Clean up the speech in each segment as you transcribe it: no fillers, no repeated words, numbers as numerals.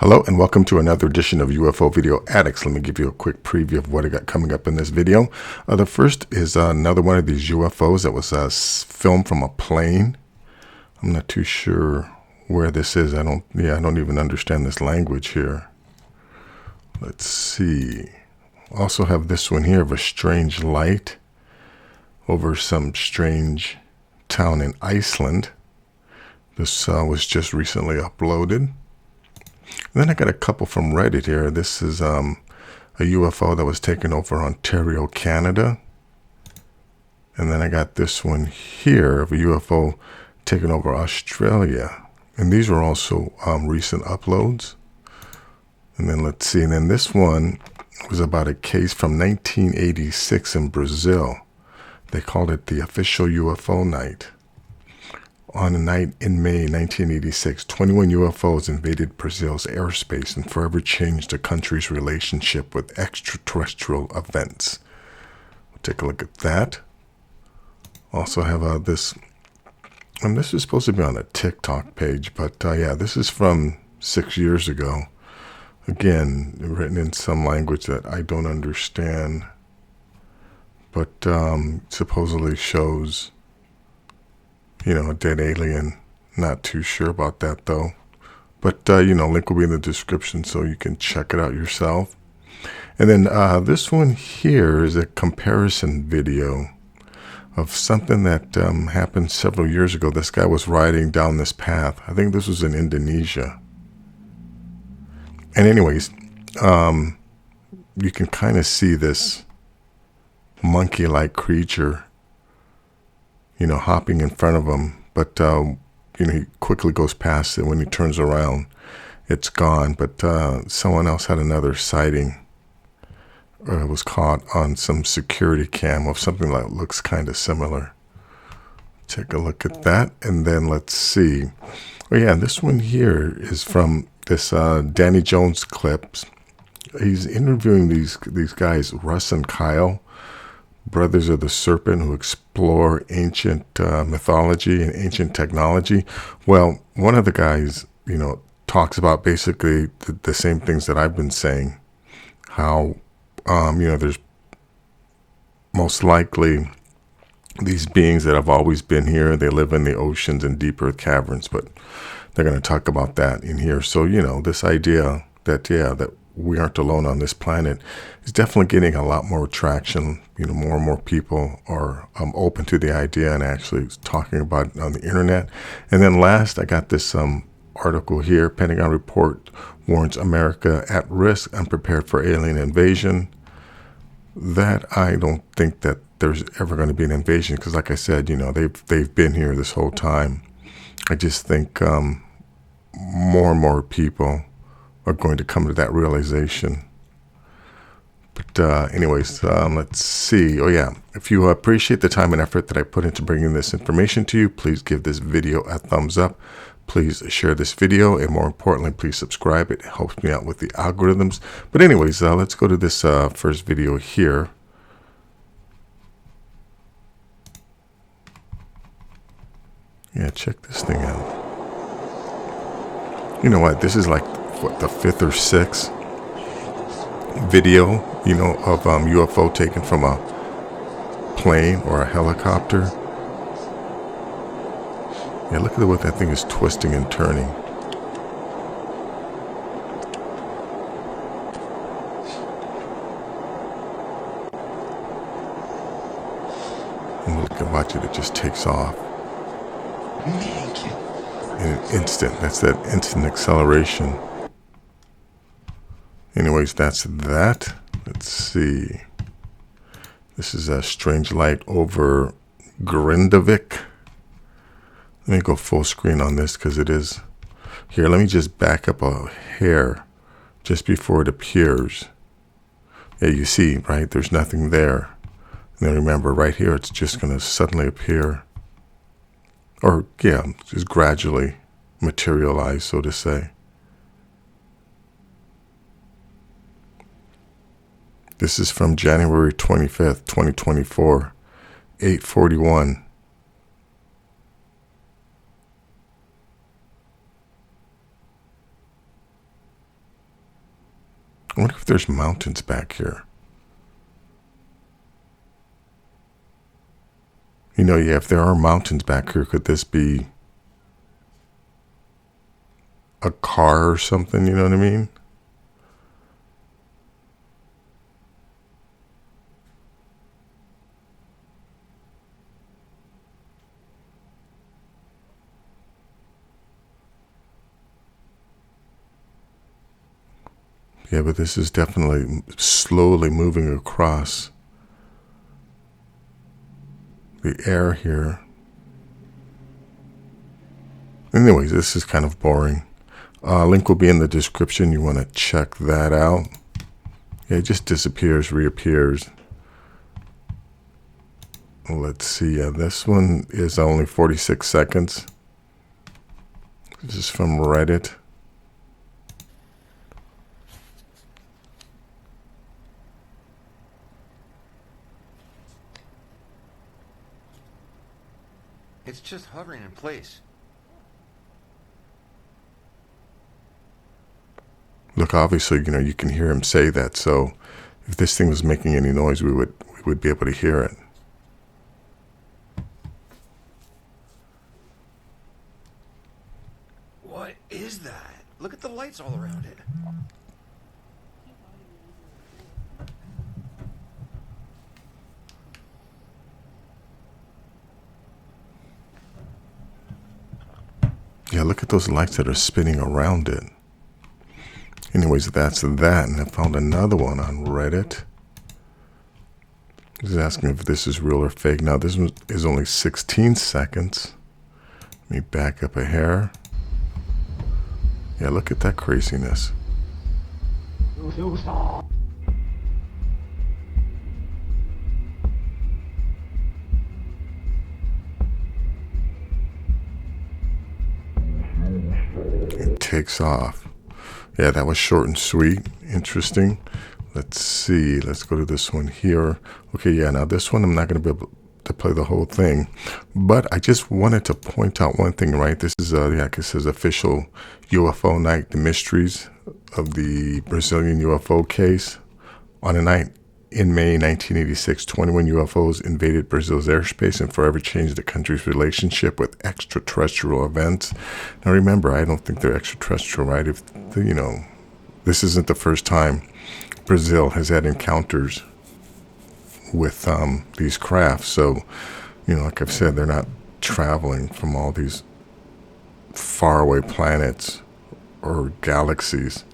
Hello and welcome to another edition of UFO Video Addicts. Let me give you a quick preview of what I got coming up in this video. The first is another one of these UFOs that was filmed from a plane. I'm not too sure where this is. I don't even understand this language here. Let's see. Also have this one here of a strange light over some strange town in Iceland. This was just recently uploaded. And then I got a couple from Reddit here. This is a UFO that was taken over Ontario, Canada. And then I got this one here of a UFO taken over Australia. And these are also recent uploads. And then let's see. And then this one was about a case from 1986 in Brazil. They called it the official UFO night. On a night in May 1986, 21 UFOs invaded Brazil's airspace and forever changed the country's relationship with extraterrestrial events. We'll take a look at that. Also have this, and this is supposed to be on a TikTok page, but yeah, this is from 6 years ago. Again, written in some language that I don't understand, but supposedly shows, you know, a dead alien. Not too sure about that though. But, link will be in the description so you can check it out yourself. And then this one here is a comparison video of something that happened several years ago. This guy was riding down this path. I think this was in Indonesia. And anyways, you can kind of see this monkey-like creature, hopping in front of him, but, he quickly goes past it. When he turns around, it's gone. But someone else had another sighting. Was caught on some security cam of something that looks kind of similar. Take a look at that, and then let's see. Oh yeah, this one here is from this Danny Jones clips. He's interviewing these guys, Russ and Kyle, brothers of the serpent, who explore ancient mythology and ancient technology. Well, one of the guys, talks about basically the same things that I've been saying. How, there's most likely these beings that have always been here. They live in the oceans and deep earth caverns, but they're going to talk about that in here. So, this idea that, that we aren't alone on this planet is definitely getting a lot more traction. More and more people are open to the idea and actually talking about it on the internet. And then last, I got this article here. Pentagon report warns America at risk, unprepared for alien invasion. That I don't think that there's ever going to be an invasion, because like I said, they've been here this whole time. I just think more and more people are going to come to that realization. But anyways, let's see. Oh yeah, if you appreciate the time and effort that I put into bringing this information to you, please give this video a thumbs up. Please share this video, and more importantly, please subscribe. It helps me out with the algorithms. But anyways, let's go to this first video here. Yeah, check this thing out. You know what? This is like, what, the 5th or 6th video, of UFO taken from a plane or a helicopter. Yeah, look at the way that thing is twisting and turning. And look and watch it, it just takes off. In an instant. That's that instant acceleration. Anyways, that's that. Let's see. This is a strange light over Grindavik. Let me go full screen on this because it is. Here, let me just back up a hair just before it appears. Yeah, you see, right? There's nothing there. And then remember, right here, it's just going to suddenly appear. Or, yeah, just gradually materialize, so to say. This is from January 25th, 2024, 8:41. I wonder if there's mountains back here. You know, yeah, if there are mountains back here, could this be a car or something? You know what I mean? Yeah, but this is definitely slowly moving across the air here. Anyways, this is kind of boring. Link will be in the description. You want to check that out. Yeah, it just disappears, reappears. Let's see. This one is only 46 seconds. This is from Reddit. It's just hovering in place. Look, obviously, you know, you can hear him say that. So if this thing was making any noise, we would be able to hear it. What is that? Look at the lights all around it. Yeah, look at those lights that are spinning around it. Anyways, that's that. And I found another one on Reddit. He's asking if this is real or fake. Now, this one is only 16 seconds. Let me back up a hair. Yeah, look at that craziness. It takes off. Yeah, that was short and sweet. Interesting. Let's see. Let's go to this one here. Okay, yeah, now this one I'm not going to be able to play the whole thing. But I just wanted to point out one thing, right? This is, it says official UFO night, the mysteries of the Brazilian UFO case. On a night in May 1986, 21 UFOs invaded Brazil's airspace and forever changed the country's relationship with extraterrestrial events. Now remember, I don't think they're extraterrestrial, right? If, you know, this isn't the first time Brazil has had encounters with these crafts. So, you know, like I've said, they're not traveling from all these faraway planets or galaxies.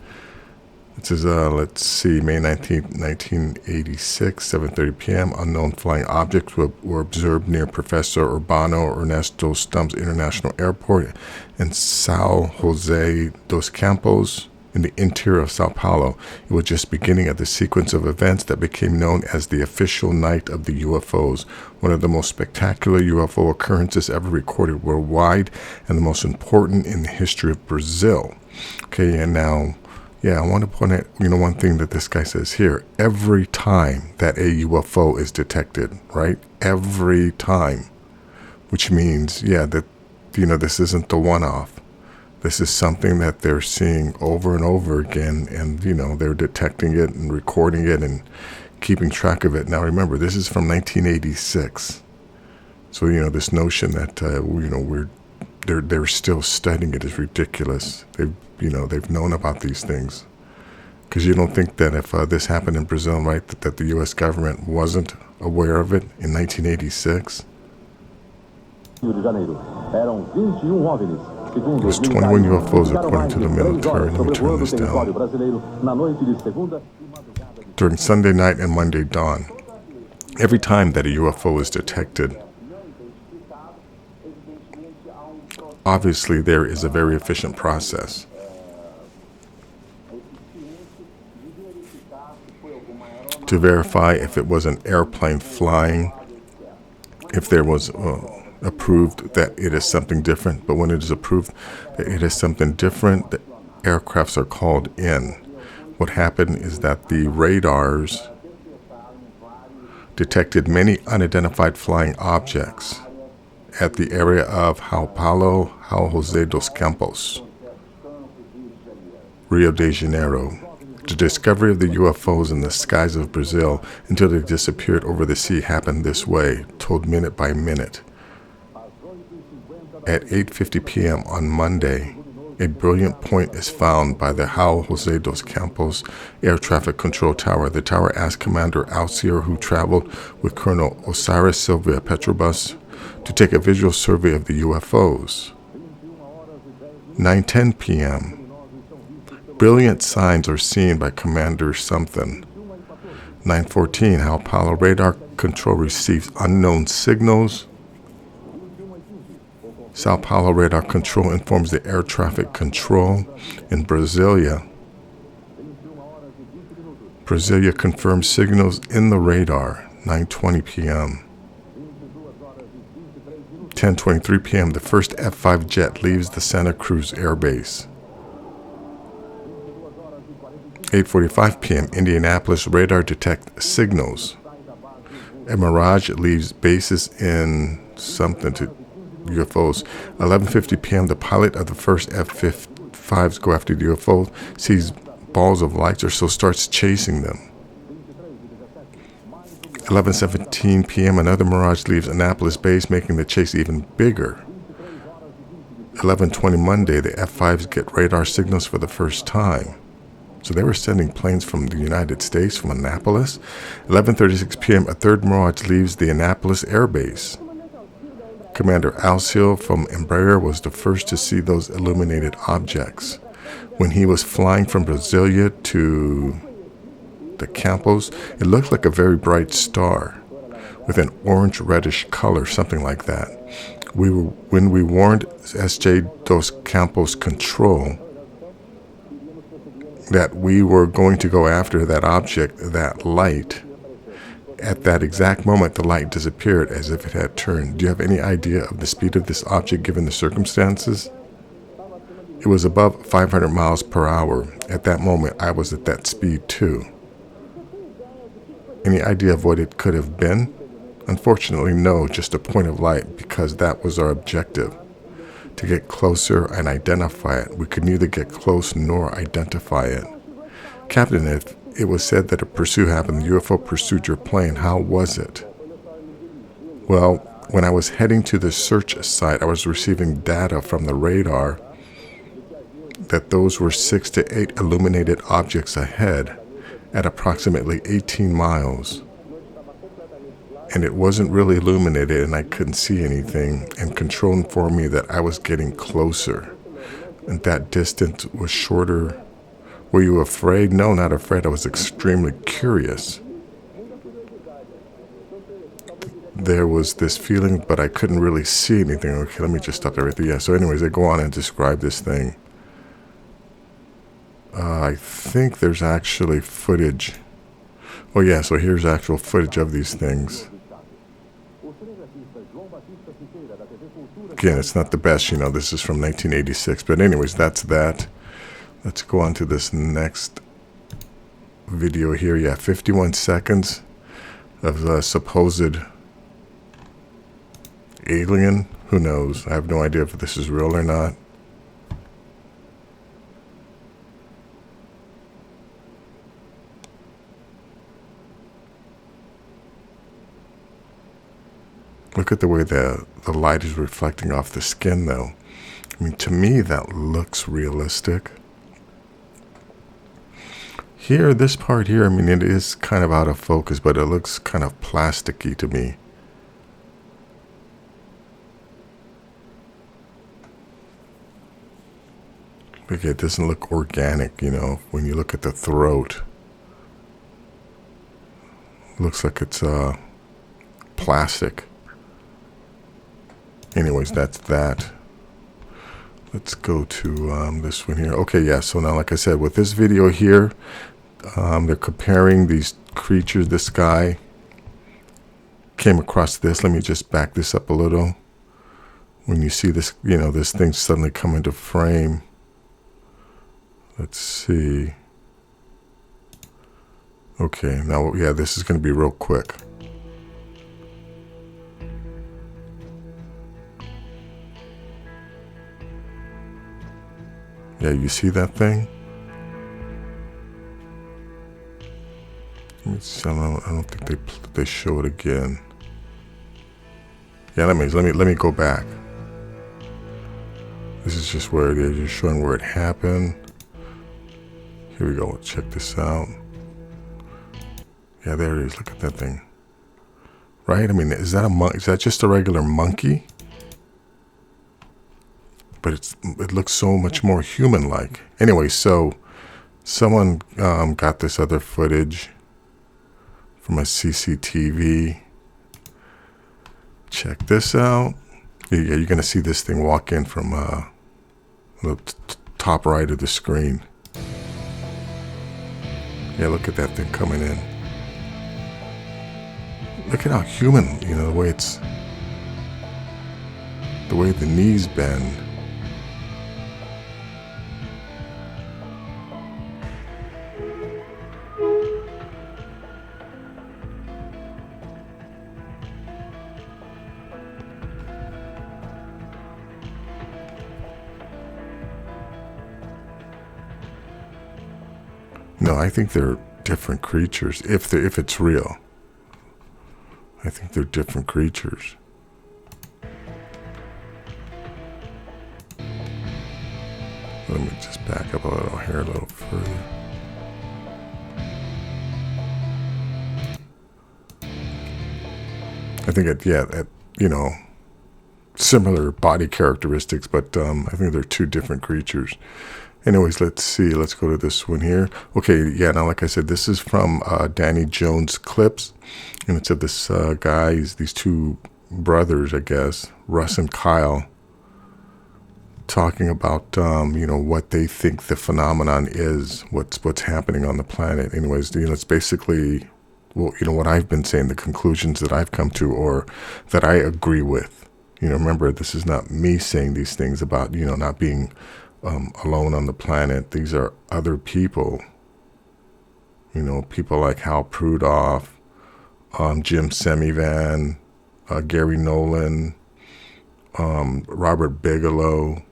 It says, let's see, May 19th, 1986, 7:30 p.m., unknown flying objects were observed near Professor Urbano Ernesto Stump's International Airport in São José dos Campos, in the interior of Sao Paulo. It was just beginning of the sequence of events that became known as the official night of the UFOs, one of the most spectacular UFO occurrences ever recorded worldwide and the most important in the history of Brazil. Okay, and now, yeah, I want to point out, you know, one thing that this guy says here. Every time that a UFO is detected, right? Every time. Which means, yeah, that, you know, this isn't the one-off. This is something that they're seeing over and over again, and, you know, they're detecting it and recording it and keeping track of it. Now, remember, this is from 1986. So, you know, this notion that, you know, they're still studying it is ridiculous. They've known about these things. Because you don't think that if this happened in Brazil, right, that the U.S. government wasn't aware of it in 1986? There's 21 UFOs according to the military. Let me turn this down. During Sunday night and Monday dawn, every time that a UFO is detected, obviously there is a very efficient process. To verify if it was an airplane flying, if there was approved that it is something different. But when it is approved that it is something different, the aircrafts are called in. What happened is that the radars detected many unidentified flying objects at the area of São José dos Campos, Rio de Janeiro. The discovery of the UFOs in the skies of Brazil until they disappeared over the sea happened this way, told minute by minute. At 8:50 p.m. on Monday, a brilliant point is found by the Raul Jose dos Campos air traffic control tower. The tower asked Commander Alcier, who traveled with Colonel Osiris Silva Petrobras, to take a visual survey of the UFOs. 9:10 p.m. Brilliant signs are seen by Commander something. 9:14, Sao Paulo radar control receives unknown signals. Sao Paulo radar control informs the air traffic control in Brasilia. Brasilia confirms signals in the radar. 9:20 p.m. 10:23 p.m. The first F-5 jet leaves the Santa Cruz Air Base. 8:45 p.m. Indianapolis radar detect signals. A Mirage leaves bases in something to UFOs. 11:50 p.m. The pilot of the first F-5s go after the UFO, sees balls of lights or so, starts chasing them. 11:17 p.m. Another Mirage leaves Annapolis base, making the chase even bigger. 11:20 Monday, the F-5s get radar signals for the first time. So they were sending planes from the United States, from Annapolis. 11:36 p.m. A third Mirage leaves the Annapolis Air Base. Commander Alcier from Embraer was the first to see those illuminated objects. When he was flying from Brasilia to the Campos, it looked like a very bright star with an orange-reddish color, something like that. When we warned S.J. dos Campos Control that we were going to go after that object, that light, at that exact moment, the light disappeared as if it had turned. Do you have any idea of the speed of this object given the circumstances? It was above 500 miles per hour. At that moment, I was at that speed too. Any idea of what it could have been? Unfortunately, no, just a point of light, because that was our objective, to get closer and identify it. We could neither get close nor identify it. Captain, if it was said that a pursuit happened, the UFO pursued your plane, how was it? Well, when I was heading to the search site, I was receiving data from the radar that those were 6 to 8 illuminated objects ahead at approximately 18 miles. And it wasn't really illuminated and I couldn't see anything, and control informed me that I was getting closer and that distance was shorter. Were you afraid? No, not afraid. I was extremely curious. There was this feeling, but I couldn't really see anything. Okay, let me just stop everything. Yeah, so anyways, they go on and describe this thing. I think there's actually footage. Oh yeah, so here's actual footage of these things. Again, it's not the best, you know, this is from 1986. But anyways, that's that. Let's go on to this next video here. Yeah, 51 seconds of a supposed alien. Who knows? I have no idea if this is real or not. Look at the way the light is reflecting off the skin, though. I mean, to me, that looks realistic. Here, this part here, I mean, it is kind of out of focus, but it looks kind of plasticky to me. Look, it doesn't look organic, you know, when you look at the throat. Looks like it's plastic. Anyways, that's that. Let's go to this one here. Okay, yeah, so now, like I said, with this video here, they're comparing these creatures. This guy came across this. Let me just back this up a little. When you see this, you know, this thing suddenly come into frame. Let's see. Okay, now, yeah, this is going to be real quick. Yeah, you see that thing? Let me see, I don't think they show it again. Yeah, let me go back. This is just where it is. You're showing where it happened. Here we go. Check this out. Yeah, there it is. Look at that thing. Right? I mean, is that just a regular monkey? But it looks so much more human-like. Anyway, so someone got this other footage from a CCTV. Check this out. Yeah, you're gonna see this thing walk in from the top right of the screen. Yeah, look at that thing coming in. Look at how human, the way the knees bend. No, I think they're different creatures. If it's real, I think they're different creatures. Let me just back up a little here, a little further. I think similar body characteristics, but I think they're two different creatures. Anyways, let's see. Let's go to this one here. Okay, yeah, now like I said, this is from Danny Jones Clips. And it said this these two brothers, I guess, Russ and Kyle, talking about, what they think the phenomenon is, what's happening on the planet. Anyways, it's basically, what I've been saying, the conclusions that I've come to or that I agree with. Remember, this is not me saying these things about, not being alone on the planet. These are other people, people like Hal Prudhoff, Jim Semivan, Gary Nolan, Robert Bigelow,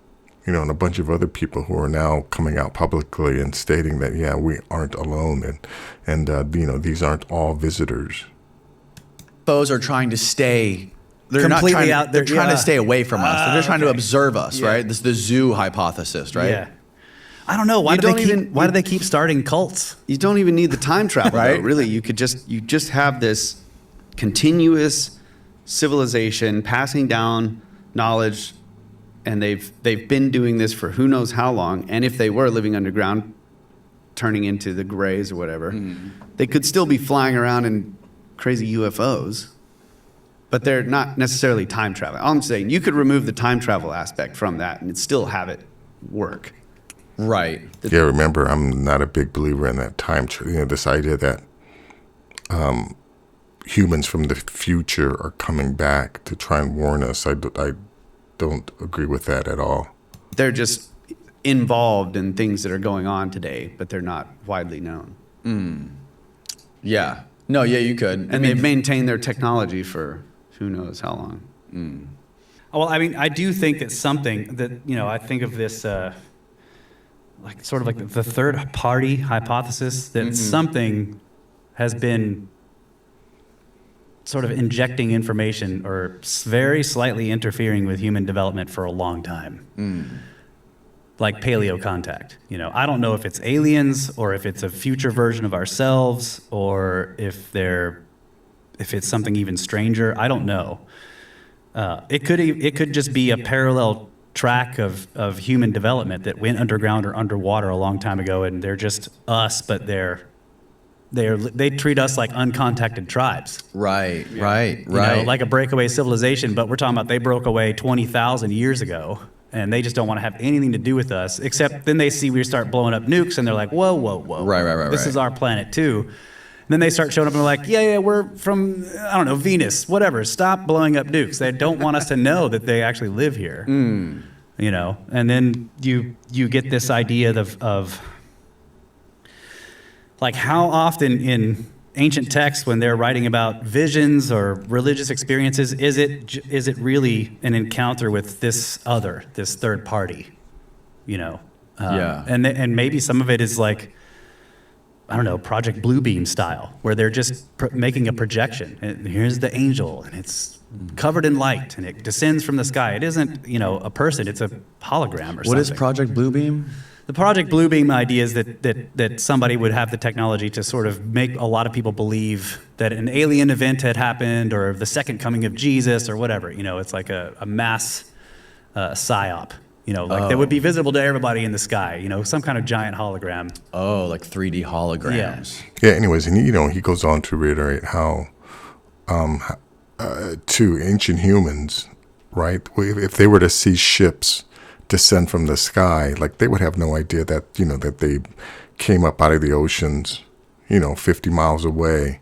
and a bunch of other people who are now coming out publicly and stating that, yeah, we aren't alone, and these aren't all visitors. UFOs are trying to stay. They're completely not trying, out. They're trying to stay away from us. They're just trying to observe us, Yeah. right? This is the zoo hypothesis, right? Yeah. I don't know. Why do they keep starting cults? You don't even need the time travel, Right? though, really. You just have this continuous civilization passing down knowledge, and they've been doing this for who knows how long. And if they were living underground, turning into the Greys or whatever, they could still be flying around in crazy UFOs, but they're not necessarily time traveling. All I'm saying, you could remove the time travel aspect from that and still have it work. Right. Yeah, remember, I'm not a big believer in that time. This idea that humans from the future are coming back to try and warn us. I don't agree with that at all. They're just involved in things that are going on today, but they're not widely known. Yeah. No, yeah, you could. And they've maintained their technology for who knows how long. Well, I mean, I do think that something that, I think of this, like sort of like the third party hypothesis, that something has been sort of injecting information or very slightly interfering with human development for a long time. Like paleo contact. I don't know if it's aliens or if it's a future version of ourselves or if it's something even stranger. I don't know. It could just be a parallel track of human development that went underground or underwater a long time ago, and they're just us, but they treat us like uncontacted tribes. Right. Like a breakaway civilization, but we're talking about they broke away 20,000 years ago, and they just don't want to have anything to do with us, except then they see we start blowing up nukes, and they're like, whoa. Right. This is our planet, too. And then they start showing up, and they're like, yeah, we're from, I don't know, Venus, whatever. Stop blowing up nukes. They don't want us to know that they actually live here. And then you get this idea of like how often in ancient texts when they're writing about visions or religious experiences, is it really an encounter with this third party, Yeah. and maybe some of it is like I don't know, Project Bluebeam style, where they're just making a projection. And here's the angel, and it's covered in light, and it descends from the sky. It isn't, a person, it's a hologram or something. What is Project Bluebeam? The Project Bluebeam idea is that somebody would have the technology to sort of make a lot of people believe that an alien event had happened, or the second coming of Jesus, or whatever. It's like a mass psyop. That would be visible to everybody in the sky. Some kind of giant hologram. Oh, like 3D holograms. Yeah. Anyways, and he goes on to reiterate how, to ancient humans, right? If they were to see ships descend from the sky, like they would have no idea that that they came up out of the oceans 50 miles away,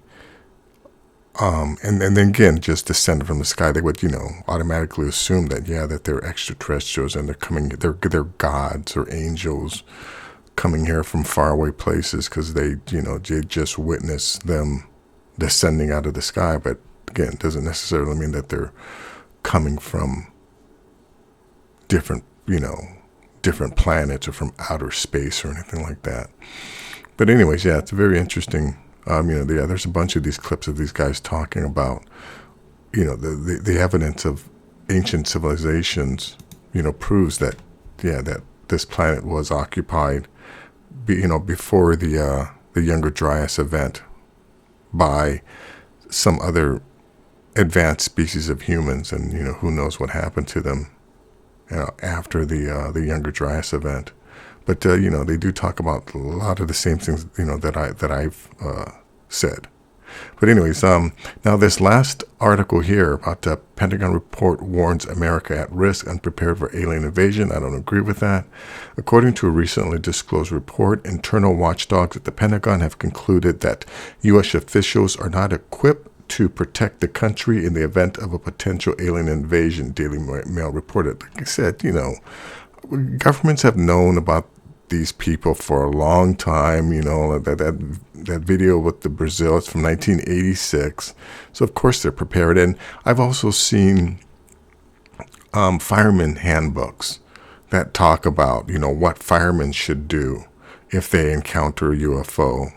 and then again just descended from the sky. They would automatically assume that that they're extraterrestrials and they're gods or angels coming here from faraway places, because they just witnessed them descending out of the sky. But again, it doesn't necessarily mean that they're coming from different planets or from outer space or anything like that. But anyways, it's very interesting. There's a bunch of these clips of these guys talking about, the evidence of ancient civilizations, proves that, that this planet was occupied, before the Younger Dryas event by some other advanced species of humans, and who knows what happened to them after the Younger Dryas event. But they do talk about a lot of the same things that I've said. But anyways, now this last article here about the Pentagon report warns America at risk, unprepared for alien invasion. I don't agree with that. According to a recently disclosed report, internal watchdogs at the Pentagon have concluded that U.S. officials are not equipped to protect the country in the event of a potential alien invasion, Daily Mail reported. Like I said, governments have known about these people for a long time. That video with the Brazil, it's from 1986. So of course they're prepared. And I've also seen fireman handbooks that talk about, what firemen should do if they encounter a UFO,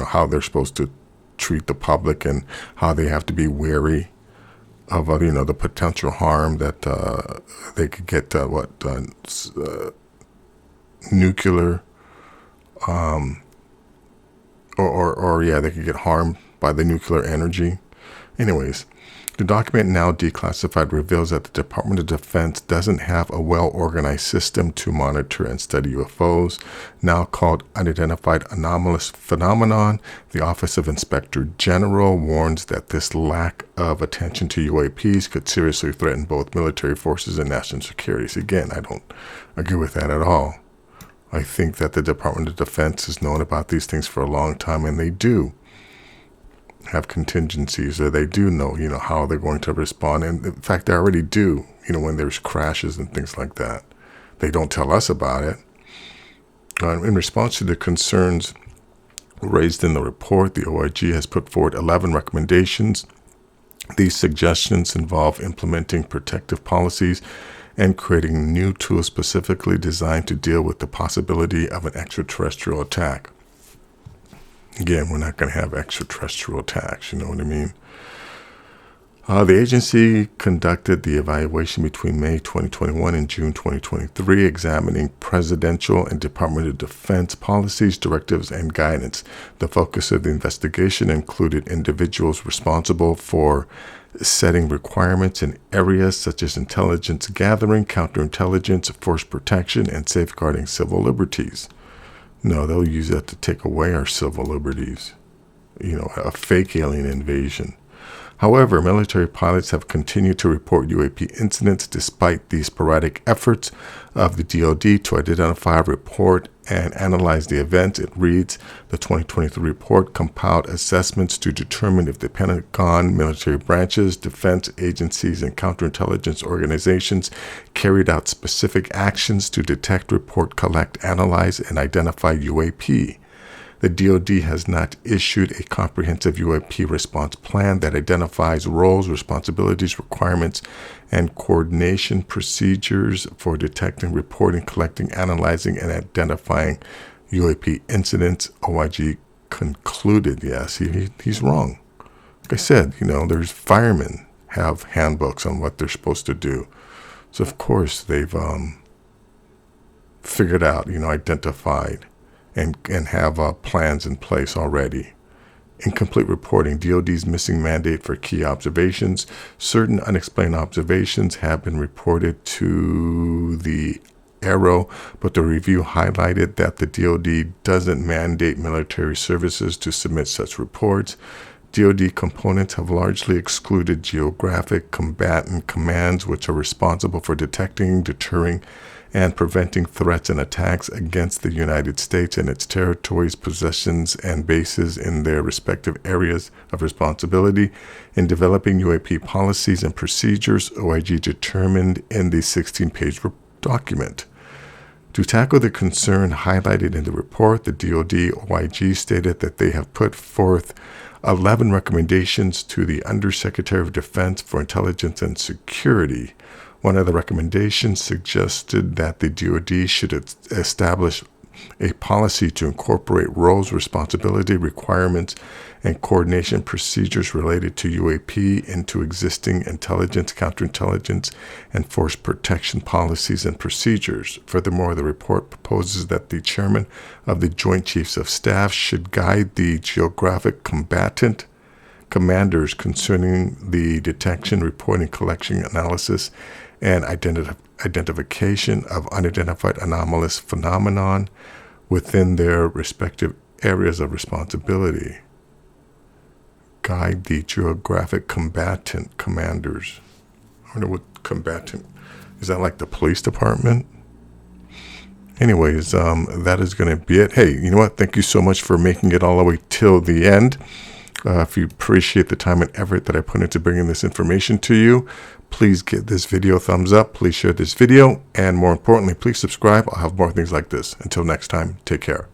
how they're supposed to treat the public and how they have to be wary of the potential harm that they could get nuclear they could get harmed by the nuclear energy. Anyways, the document, now declassified, reveals that the Department of Defense doesn't have a well-organized system to monitor and study UFOs, now called Unidentified Anomalous Phenomenon. The Office of Inspector General warns that this lack of attention to UAPs could seriously threaten both military forces and national security. So again, I don't agree with that at all. I think that the Department of Defense has known about these things for a long time, and they do have contingencies, or they do know, how they're going to respond. And in fact, they already do, when there's crashes and things like that. They don't tell us about it. In response to the concerns raised in the report, the OIG has put forward 11 recommendations. These suggestions involve implementing protective policies and creating new tools specifically designed to deal with the possibility of an extraterrestrial attack. Again, we're not going to have extraterrestrial attacks, you know what I mean? The agency conducted the evaluation between May 2021 and June 2023, examining presidential and Department of Defense policies, directives, and guidance. The focus of the investigation included individuals responsible for setting requirements in areas such as intelligence gathering, counterintelligence, force protection, and safeguarding civil liberties. No, they'll use that to take away our civil liberties. A fake alien invasion. However, military pilots have continued to report UAP incidents despite the sporadic efforts of the DoD to identify, report, and analyze the events. It reads, the 2023 report compiled assessments to determine if the Pentagon, military branches, defense agencies, and counterintelligence organizations carried out specific actions to detect, report, collect, analyze, and identify UAP. The DoD has not issued a comprehensive UAP response plan that identifies roles, responsibilities, requirements, and coordination procedures for detecting, reporting, collecting, analyzing, and identifying UAP incidents. OIG concluded, yes, he's wrong. Like I said, there's firemen have handbooks on what they're supposed to do. So, of course, they've figured out, identified and have plans in place already. Incomplete reporting. DOD's missing mandate for key observations. Certain unexplained observations have been reported to the Arrow, but the review highlighted that the DOD doesn't mandate military services to submit such reports. DOD components have largely excluded geographic combatant commands, which are responsible for detecting, deterring, and preventing threats and attacks against the United States and its territories, possessions, and bases in their respective areas of responsibility. In developing UAP policies and procedures, OIG determined in the 16-page document. To tackle the concern highlighted in the report, the DoD OIG stated that they have put forth 11 recommendations to the Undersecretary of Defense for Intelligence and Security. One of the recommendations suggested that the DoD should establish a policy to incorporate roles, responsibility, requirements, and coordination procedures related to UAP into existing intelligence, counterintelligence, and force protection policies and procedures. Furthermore, the report proposes that the chairman of the Joint Chiefs of Staff should guide the geographic combatant commanders concerning the detection, reporting, collection, analysis, and identification of unidentified anomalous phenomenon within their respective areas of responsibility. Guide the geographic combatant commanders. I wonder what combatant, is that like the police department? Anyways, that is going to be it. Hey, you know what? Thank you so much for making it all the way till the end. If you appreciate the time and effort that I put into bringing this information to you, please give this video a thumbs up. Please share this video. And more importantly, please subscribe. I'll have more things like this. Until next time, take care.